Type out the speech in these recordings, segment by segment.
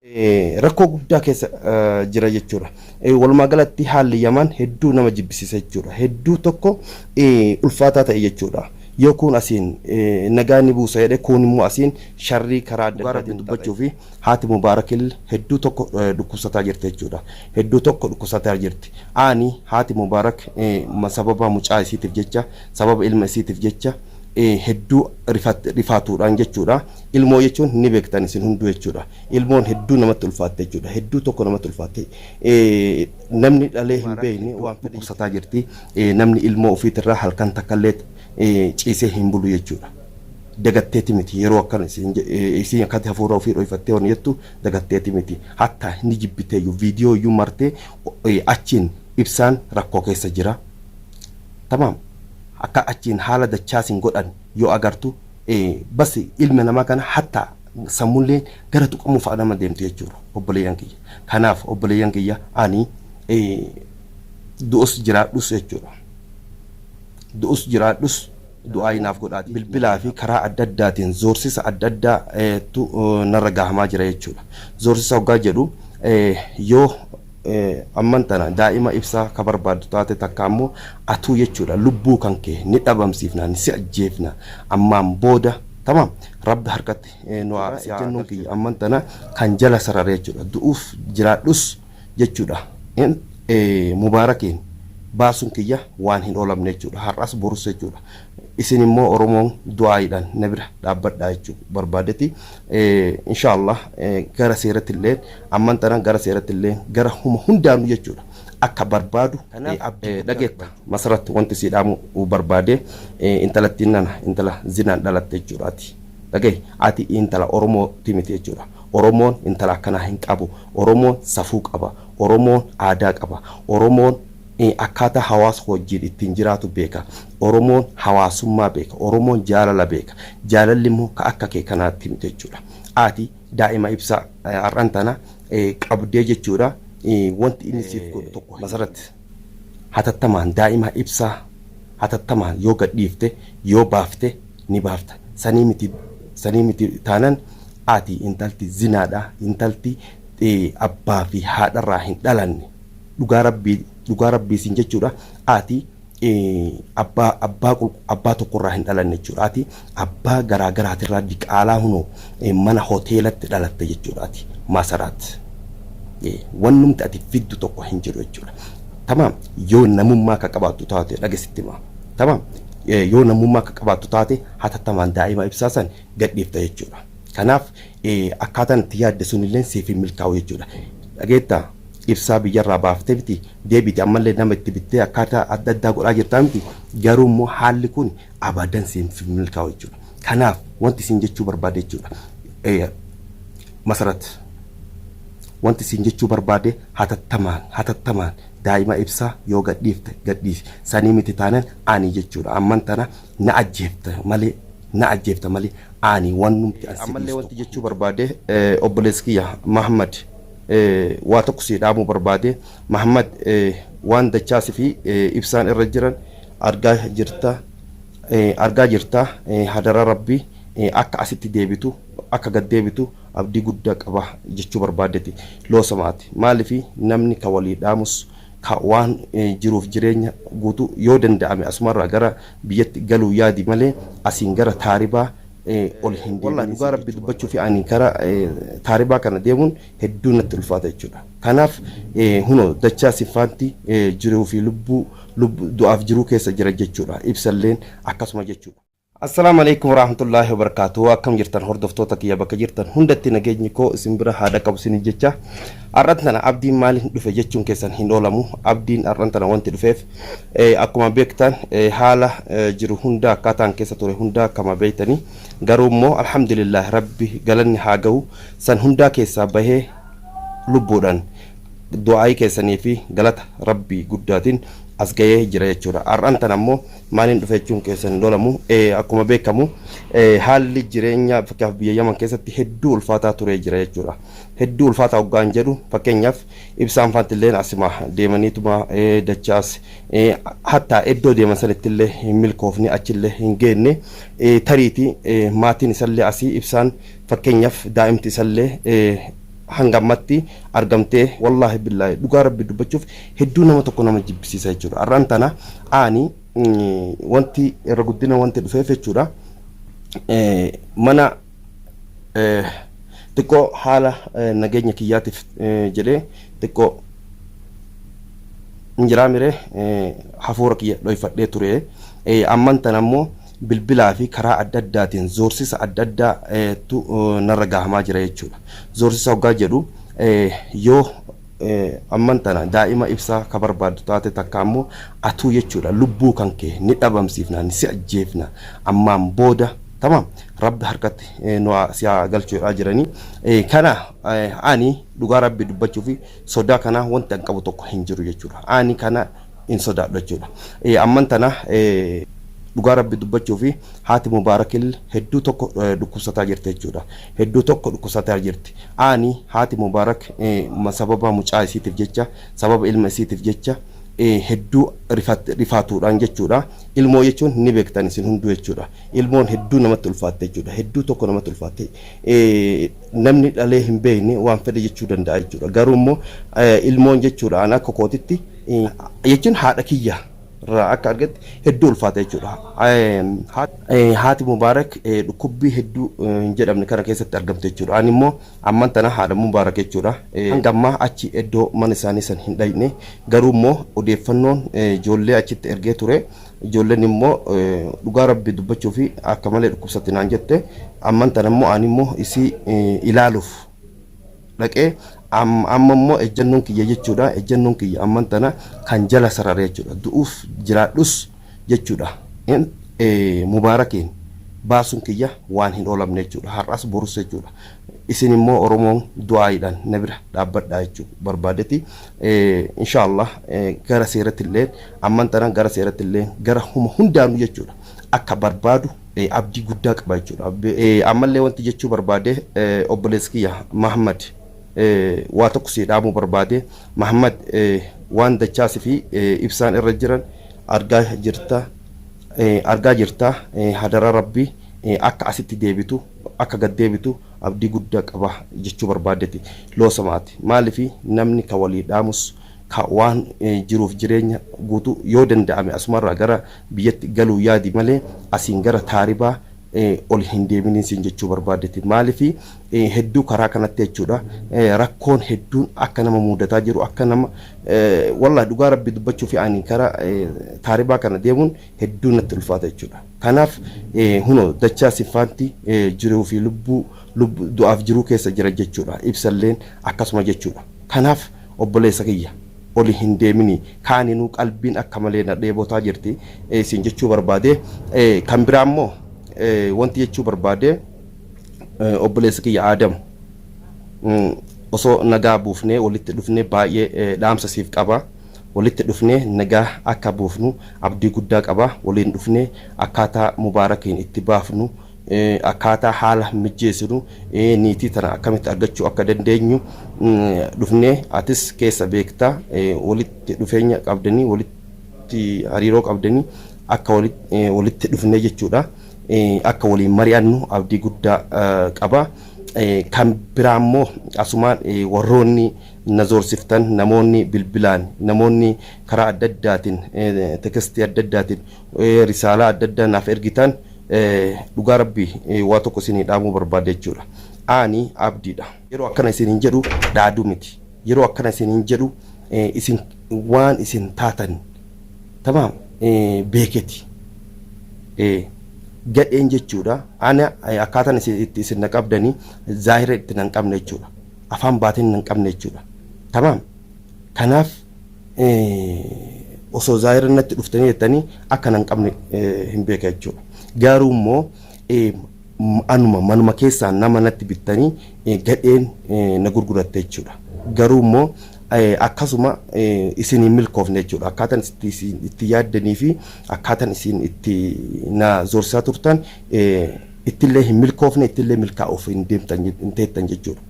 Rakkoo guddaa keessa jira jechuudha. Walumaa galatti haalli Yaman hedduu nama jibbisiisa jechuudha. Hedduu tokko ulfaataa ta'e jechuudha. Yoo kun asiin nagaa ni buusa jedhe kun immoo asiin sharrii karaa adda addaatiin dubbachuu fi haati Mubaarakil hedduu tokko dhukkubsataa jirti jechuudha. Hedduu tokko dhukkubsataa jirti. Ani haati Mubaarak sababa mucaa isiitiif jecha sababa ilma isiitiif jecha hedduu rifaatuudhaan jechuudha. Ilmoo jechuun ni beektan isin hunduu jechuudha. Ilmoon hedduu namatti ulfaatte jechuudha. Hedduu tokko namatti ulfaatte. Namni dhalee hin beekne waan dhukkubsataa jirti. Namni ilmoo ofiitirraa halkan takkallee ciisee hin bulu jechuudha. Dagatteeti miti yeroo akkana isin akkatti hafuura ofii dho'ifattee waan jettu dagatteeti miti. Hatta ni jibbiteeyyuu viidiyoo iyyuu martee achiin ibsaan rakkoo keessa jira. Tamaam. Akka achiin haala dachaasin godhan yoo agartu basi ilma namaa kana hatta sammullee gara tuqamuu fa'a nama deemtu jechuudha obboleeyyan kiyya. Kanaaf obboleeyyan kiyya ani du'us jiraadhus jechuudha. Du'us jiraadhus du'aa inaaf godhaati. Bilbilaa fi karaa adda addaatiin zoorsisa adda addaa narra gahamaa jira jechuudha. Zoorsisa hoggaa jedhu yoo amman tana daa'ima ibsaa ka barbaadu taate takka ammoo atuu jechuudha lubbuu kan kee ni dhabamsiifna ni si ajjeefna ammaan booda tamam rabbi harkatti nu jennuun kiyya amman tana kan jala sarare jechuudha du'uuf jiraadhus jechuudha Mubaarakiin baasuun kiyya waan hin oolamne jechuudha har'as borus jechuudha. Isin immoo Oromoon du'aayiidhaan na bira dhaabbadhaa jechuudha barbaadetti inshaallah gara seeratti illee amman tana gara seeratti illee gara huma hundaanu jechuudha akka barbaadu dhageetta masaratti wanti si dhaamu barbaade intalattiin nana intala zinaan dhalatte jechuudhaati. Dhagee ati intala Oromoo timiti jechuudha. Oromoon intala akkanaa hin qabu. Oromoon safuu qaba. Oromoon aadaa qaba. Oromoon akkaataa hawaasa wajjin ittiin jiraatu beeka. Oromoon hawaasummaa beeka. Oromoon jaalala beeka. Jaalalli immoo ka akka kee kanaatti miti jechuudha. Ati daa'ima ibsaa har'an tana qabdee jechuudha. Wanti inni siif godhu tokko masaratti hatattamaan daa'ima ibsaa hatattamaan yoo gadhiifte yoo baafte ni baafta. Sanii miti taanan ati intalti zinaadha. Intalti abbaa fi haadharraa hin dhalanne. Dhugaa rabbii siin jechuudha. Ati abbaa tokkorraa hin dhalanne jechuudha. Ati abbaa garaa garaatirraa diqaalaa hunoo mana hoteelatti dhalatte jechuudha. Ati masaraatti wannumti ati fiddu tokko hin jiru jechuudha. Tamaam yoo namummaa ka qabaattu taate dhagesitti maa tamaam yoo namummaa ka qabaattu taate hatattamaan daa'ima ibsaa san gadhiifta jechuudha. Kanaaf akkaataan itti yaadde sunillee siif hin milkaa'u jechuudha. Dhageettaa ibsaa biyyarraa baaftee miti deebiti ammallee nama itti bittee akkaataa adda addaa godhaa jirtaa miti garuu immoo haalli kun abadan siif hin milkaa'u jechuudha. Kanaaf wanti isin jechuu barbaade jechuudha. Masarat wanti isin jechuu barbaade hatattamaan daa'ima ibsaa yoo gadhiifte gadhiisi sanii miti taanan ani jechuudha. Amman tana na ajjeefta malee ani wannumti ammallee wanti jechuu barbaade obboleessi kiyya Mahammad waa tokko si dhaamuu barbaade Mahammad waan dachaasi fi ibsaan irra jiran argaa jirta hadara rabbii akka asitti deebitu akka gad deebitu abdii guddaa qaba jechuu barbaadeeti loosamaati. Maaliif namni ka walii dhaamus ka waan jiruuf jireenya guutuu yoo danda'ame asumarraa gara biyyatti galuu yaadi malee asiin gara taaribaa ol hin deebiin. Dhugaa rabbi dubbachuu fi ani gara taaribaa kana deemuun hedduu natti ulfaata jechuudha. Kanaaf hunoo dachaa sifaanti jiruu fi lubbuu du'aaf jiruu keessa jira jechuudha. Ibsalleen akkasuma jechuudha. Assalamu alaikum warahmatullahi wabarakatuh. Akkam jirtan hordoftoota kiyya bakka jirtan hundatti nageenyi koo isin bira haadha qabu isin jecha har'an tana abdiin maaliin dhufe jechuun keessan hin oolamu. Abdiin har'an tana wanti dhufeef akkuma beektan haala jiru hunda akkaataan keessa ture hunda akkama beeytanii garuu immoo alhamdulillah rabbi galanni haa ga'u san hundaa keessaa bahee lubbuudhaan du'aa'ii keessanii fi galata rabbii guddaatiin as ga'ee jira jechuudha. Har'an tana ammoo maaliin dhufe jechuun keessan hin oolamu. Akkuma beekamu haalli jireenya fakkaaf biyya Yaman keessatti hedduu ulfaataa ture jira jechuudha. Hedduu ulfaataa hoggaan jedhu fakkeenyaaf ibsaan faantillee asima deemaniituma dachaas hatta iddoo deeman sanittillee hin milkoofne achillee hin geenne tariiti maatiin isallee asii ibsaan fakkeenyaaf daa'imti isallee hangammatti argamtee wallahi billahi dhugaa rabbi dubbachuuf hedduu nama tokko nama jibbisiisa jechuudha. Arraan tana ani wanti irra guddina wanti dhufeef jechuudha. Mana xiqqoo haala nageenya kiyyaatiif jedhee xiqqoo injiraa miree hafuura kiyya dhoyfadhee ture. Amman tana ammoo bilbilaa fi karaa adda addaatiin zoorsisa adda addaatu narra gahamaa jira jechuudha. Zoorsisa hoggaa jedhu yoo amman tana daa'ima ibsaa ka barbaaddu taate takka ammoo atuu jechuudha lubbuu kan kee ni dhabamsiifna ni si ajjeefna ammaan booda tamam rabbi harkatti nu siyaa galchuudhaa jiranii. Kana ani dhugaa rabbi dubbachuu fi sodaa kana wanti an qabu tokko hin jiru jechuudha. Ani kana hin sodaadhu jechuudha. Amman tana dhugaa rabbi dubbachuu fi haati mubaarakil hedduu tokko dhukkubsataa jirti jechuudha. Hedduu tokko dhukkubsataa jirti. Ani haati mubaarak sababa mucaa isiitiif jecha sababa ilma isiitiif jecha hedduu rifaatuudhaan jechuudha. Ilmoo jechuun ni beektan isin hunduu jechuudha. Ilmoon hedduu namatti ulfaatte jechuudha. Hedduu tokko namatti ulfaatte. Namni dhalee hin beekne waan fedhe jechuu danda'a jechuudha. Garuu immoo ilmoon jechuudha an akka kootitti jechuun haadha kiyya akka argatti hedduu ulfaata jechuudha. Haati mubaarak dhukkubbii hedduu hin jedhamne kana keessatti argamte jechuudha. Ani immoo amman tana haadha mubaarak jechuudha. Hanga ammaa achi iddoo mana isaanii san hin dhayne garuu immoo odeeffannoon ijoollee achitti ergee ture. Ijoolleen immoo dhugaa rabbi dubbachuu fi akka malee dhukkubsatte naan jette. Amman tana immoo ani immoo isii ilaaluuf dhaqee amma immoo ejjannoon kiyya jechuudha. Ejjannoon kiyya amman tana kan jala sarare jechuudha. Du'uuf jiraadhus jechuudha. Mubaarakiin baasuun kiyya waan hin oolamne jechuudha. Har'as borus jechuudha. Isin immoo Oromoon du'aayiidhaan na bira dhaabbadhaa jechuudha barbaadetti. Inshaallah gara seeratti illee amman tana gara seeratti illee gara huma hundaanuu jechuudha. Akka barbaadu abdii guddaa qaba jechuudha. Ammallee wanti jechuu barbaade obboleessi kiyya Mahammad waa tokko si dhaamuu barbaade. Mahammad waan dachaasi fi ibsaan irra jiran argaa jirta. Hadara rabbi akka asitti deebitu akka gad deebitu abdii guddaa qaba jechuu barbaadetti loosamaati. Maaliif namni ka walii dhaamus ka waan jiruuf jireenya guutuu yoo danda'ame asumarraa gara biyyatti galuu yaadi malee asiin gara taaribaa ol hin deeminiin siin jechuu barbaadetti. Maaliif hedduu karaa kanatti jechuudha rakkoon hedduun akka nama mudataa jiru akka nama wallahi dhugaa rabbi dubbachuu fi ani karaa taaribaa kana deemuun hedduu natti ulfaata jechuudha. Kanaaf huno dachaa sifaanti jiruu fi lubbuu du'aaf jiruu keessa jira jechuudha. Ibsalleen akkasuma jechuudha. Kanaaf obboleessa kiyya oli hin deemini kaaninuu qalbiin akka malee na dheebotaa jirti siin jechuu barbaade. Kan biraa immoo wanti jechuu barbaade obboleessa kiyya Aadam osoo nagaa buufnee walitti dhufnee baay'ee dhaamsa siif qaba. Walitti dhufnee nagaa akka buufnu abdii guddaa qaba. Waliin dhufnee akkaataa mubaarakiin itti baafnu akkaataa haala mijeessinu niitii tana akkamitti argachuu akka dandeenyu dhufnee atis keessa beektaa walitti dhufeenya qabdanii walitti hariiroo qabdanii akka walitti dhufnee jechuudha. Akka waliin mari'annu abdii guddaa qaba. Kan biraa immoo asumaan warroonni na zoorsiftan namoonni bilbilaan namoonni karaa adda addaatiin tekstii adda addaatiin risaalaa adda addaa naaf ergitan dhugaa rabbii waa tokko isinii dhaamuu barbaade jechuudha. Ani abdiidha. Yeroo akkana isiniin jedhu dhaaduu miti. Yeroo akkana isiniin jedhu isin waan isin taatan tamaam beeketi. Gadheen jechuudha. Ana akkaataan itti isin na qabdanii zaahira itti nan qabne jechuudha. Afaan baatiin nan qabne jechuudha. Tamaam. Kanaaf osoo zaahira natti dhuftanii jettanii akka nan qabne hin beeka jechuudha. Garuu immoo anuma manuma keessaa nama natti bittanii gadheen na gurguratte jechuudha. Garuu immoo akkasuma isin hin milkoofne jechuudha. Akkaataan itti yaaddanii fi akkaataan isin itti na zoorsaa turtan ittillee hin milkoofne ittillee milkaa'uuf hin teettan jechuudha.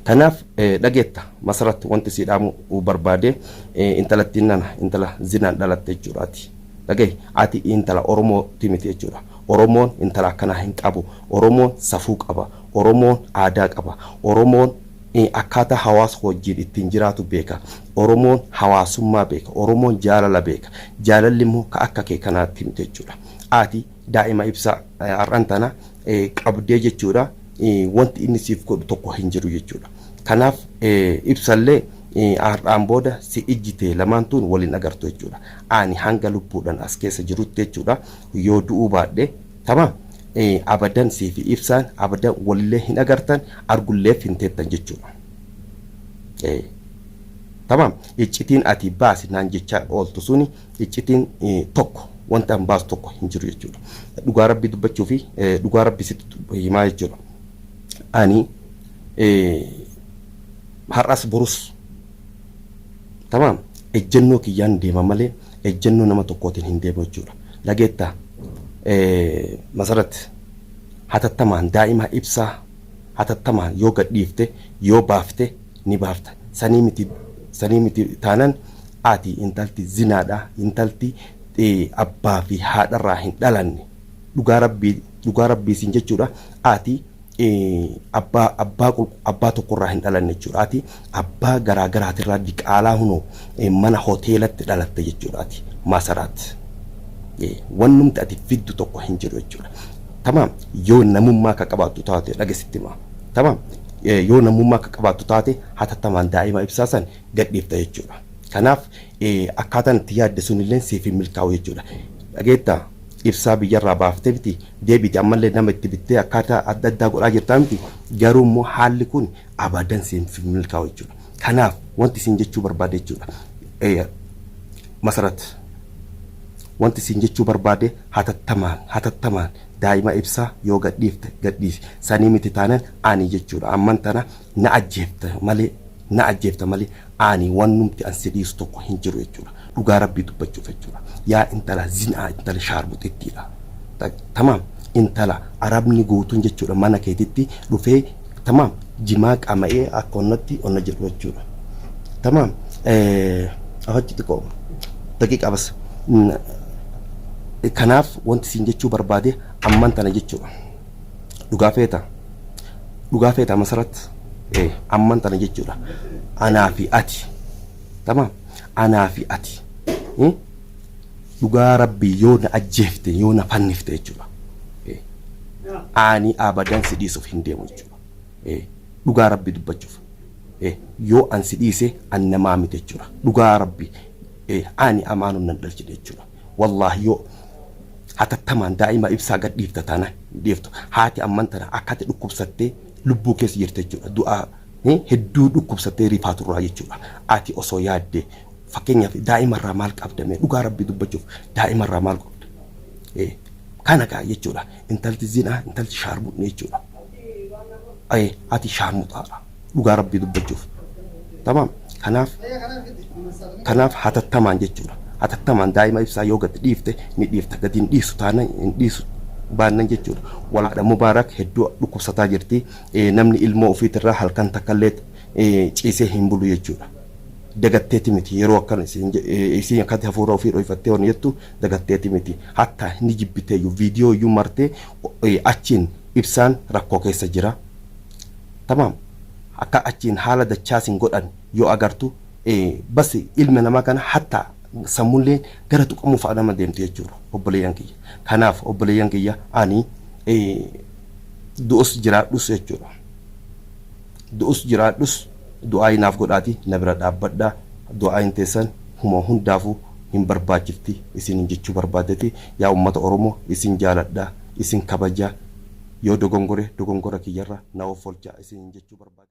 Kanaaf dhageetta masaratti wanti si dhaamuu barbaade intalattiin nana intala zinaan dhalatte jechuudhaati. Dhagaye ati intala Oromoo timiti jechuudha. Oromoon intala akkanaa hin qabu. Oromoon safuu qaba. Oromoon aadaa qaba. Oromoon akkaataa hawaasa wajjin ittiin jiraatu beeka. Oromoon hawaasummaa beeka. Oromoon jaalala beeka. Jaalalli immoo ka akka kee kanaatti himte jechuudha. Ati daa'ima ibsaa har'an tana qabdee jechuudha. Wanti inni siif godhu tokko hin jiru jechuudha. Kanaaf ibsallee har'aan booda si ijjitee lamaantuun waliin agartu jechuudha. Ani hanga lubbuudhaan as keessa jirutti jechuudha. Yoo du'uu baadhee tamam. Abadan siif ibsaan abadan walillee hin agartan argulleef hin teettan jechuudha. Tamam. Iccitiin ati baasi naan jechaa ooltu suni iccitiin tokko wanta an baasu tokko hin jiru jechuudha. Dhugaa rabbii dubbachuu fi dhugaa rabbii sitti himaa jechuudha. Ani har'as borus tamam ejjennoo kiyyaan deema malee ejjennoo nama tokkootiin hin deemu jechuudha. Dhageettaa masarat hatattamaan daa'ima ibsaa hatattamaan yoo gadhiifte yoo baafte ni baafta. Sanii miti taanan ati intalti zinaadha intalti abbaa fi haadharraa hin dhalanne dhugaa rabbii siin jechuudha. Ati abbaa tokkorraa hin dhalanne jechuudha. Ati abbaa garaagaraatirraa diqaalaa hunoo mana hoteelatti dhalatte jechuudha. Ati masaraat wannumti ati fiddu tokko hin jiru jechuudha. Tamam. Yoo namummaa ka qabaattu taate dhagesitti maa tamam. Yoo namummaa ka qabaattu taate hatattamaan daa'ima ibsaa san gadhiifta jechuudha. Kanaaf akkaataan itti yaadde sunillee siif hin milkaa'u jechuudha. Dhageettaa ibsaa biyyarraa baaftee miti deebiti ammallee nama itti bittee akkaataa adda addaa godhaa jirtaa miti garuu immoo haalli kun abadan siif hin milkaa'u jechuudha. Kanaaf wanti isin jechuu barbaade jechuudha. Masarat wanti isin jechuu barbaade hatattamaan daa'ima ibsaa yoo gadhiifte gadhiisi. Sanii miti taanan ani jechuudha. Amman tana na ajjeefta malee ani wannumti an si dhiisu tokko hin jiru jechuudha. Dhugaa rabbii dubbachuuf jechuudha. Yaa intala zinaa intala shaarbuxittiidha. Tamam. Intala arabni guutuun jechuudha mana keetitti dhufee tamam jimaa qama'ee akka onnatti onna jedhu jechuudha. Tamam. Afachi xiqqoo daqiiqa bas. Kanaaf wanti isin jechuu barbaade amman tana jechuudha. Dhugaa feeta masarat amman tana jechuudha. Anaa fi ati tamam anaa fi ati dhugaa rabbii yoo na ajjeefte yoo na fannifte jechuudha. Ani abadan si dhiisuuf hin deemu jechuudha. Dhugaa rabbii dubbachuuf yoo an si dhiise an namaa miti jechuudha. Dhugaa rabbii ani amaanuun nan dhalche jechuudha. Wallahi yoo hatattamaan daa'ima ibsaa gadhiifta tana dhiiftu haati amman tana akkati dhukkubsattee lubbuu keessa jirte jechuudha. Du'aa hedduu dhukkubsattee rifaaturraa jechuudha. Ati osoo yaadde fakkeenyaaf daa'imarraa maal qabdame dhugaa rabbii dubbachuuf daa'imarraa maal qabda kana kaa jechuudha. Intalti zinaa intalti shaarmuxne jechuudha. Ati shaarmuxaadha dhugaa rabbii dubbachuuf tamam. Kanaaf hatattamaan jechuudha. Hatattamaan daa'ima ibsaa yoo gadi dhiifte ni dhiifta gadi hin dhiisu taana hin dhiisu baannan jechuudha. Walaadha mubaarak hedduu dhukkubsataa jirti. Namni ilmoo ofiitirraa halkan takkallee ciisee hin bulu jechuudha. Dagatteeti miti yeroo akkana isin akkati hafuura ofii dho'ifattee waan jettu dagatteeti miti. Hatta ni jibbiteeyyuu viidiyoo iyyuu martee achiin ibsaan rakkoo keessa jira. Tamam. Akka achiin haala dachaasin godhan yoo agartu bas ilma namaa kana hatta sammuulleen gara tuqamuu fa'a nama deemte jechuudha. Obboleeyyan kiyya. Kanaaf obboleeyyan kiyya ani du'us jiraadhus jechuudha. Du'us jiraadhus du'aa inaaf godhaati na bira dhaabbadhaa. Du'aa hin teessan huma hundaafuu hin barbaachifti isin jechuu barbaadeeti. Yaa uummata Oromoo isin jaaladhaa isin kabajaa yoo dogongora kiyyarra na of oolchaa isin jechuu barbaade.